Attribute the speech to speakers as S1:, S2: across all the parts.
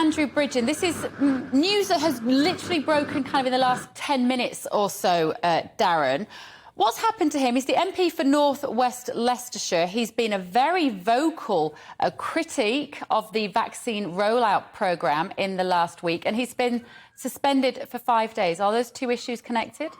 S1: Andrew Bridgen. This is news that has literally broken kind of in the last 10 minutes or so, Darren. What's happened to him? He's the MP for North West Leicestershire. He's been a very vocal critique of the vaccine rollout programme in the last week, and he's been suspended for 5 days. Are those two issues connected?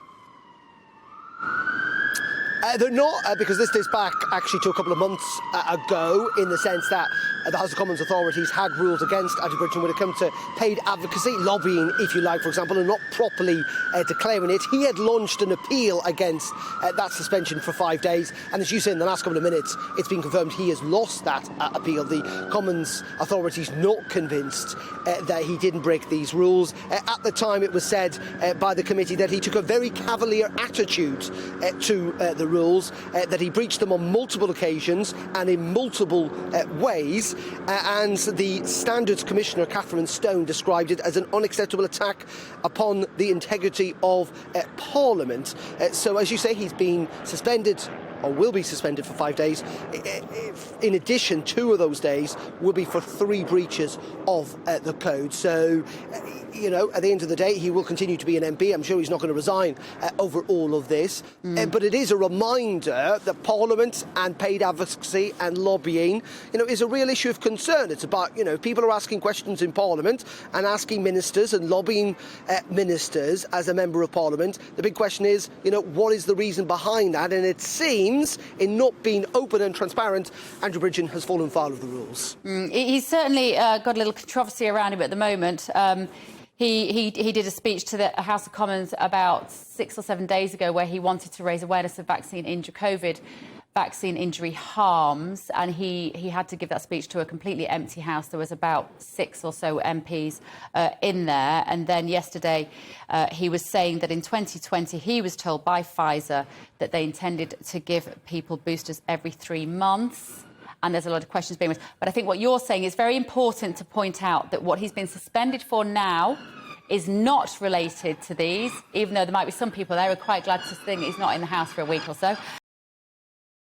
S2: They're not, because this dates back actually to a couple of months ago, in the sense that the House of Commons authorities had ruled against Andrew Bridgen when it comes to paid advocacy, lobbying, if you like, for example, and not properly declaring it. He had launched an appeal against that suspension for 5 days, and as you say, in the last couple of minutes, it's been confirmed he has lost that appeal. The Commons authorities not convinced that he didn't break these rules. At the time, it was said by the committee that he took a very cavalier attitude to the rules, that he breached them on multiple occasions and in multiple ways, and the Standards Commissioner, Catherine Stone, described it as an unacceptable attack upon the integrity of Parliament. So, as you say, he's been suspended, or will be suspended, for 5 days. In addition, 2 of those days will be for 3 breaches of the code. So, you know, at the end of the day, he will continue to be an MP. I'm sure he's not going to resign over all of this. But it is a reminder that Parliament and paid advocacy and lobbying, you know, is a real issue of concern. It's about, you know, people are asking questions in Parliament and asking ministers and lobbying ministers as a member of Parliament. The big question is, you know, what is the reason behind that? And it seems, in not being open and transparent, Andrew Bridgen has fallen foul of the rules.
S1: He's certainly got a little controversy around him at the moment. He did a speech to the House of Commons about 6 or 7 days ago where he wanted to raise awareness of COVID vaccine injury harms, and he had to give that speech to a completely empty House. There was about 6 or so MPs in there. And then yesterday he was saying that in 2020 he was told by Pfizer that they intended to give people boosters every 3 months. And there's a lot of questions being raised. But I think what you're saying is very important to point out, that what he's been suspended for now is not related to these, even though there might be some people there who are quite glad to think he's not in the House for a week or so.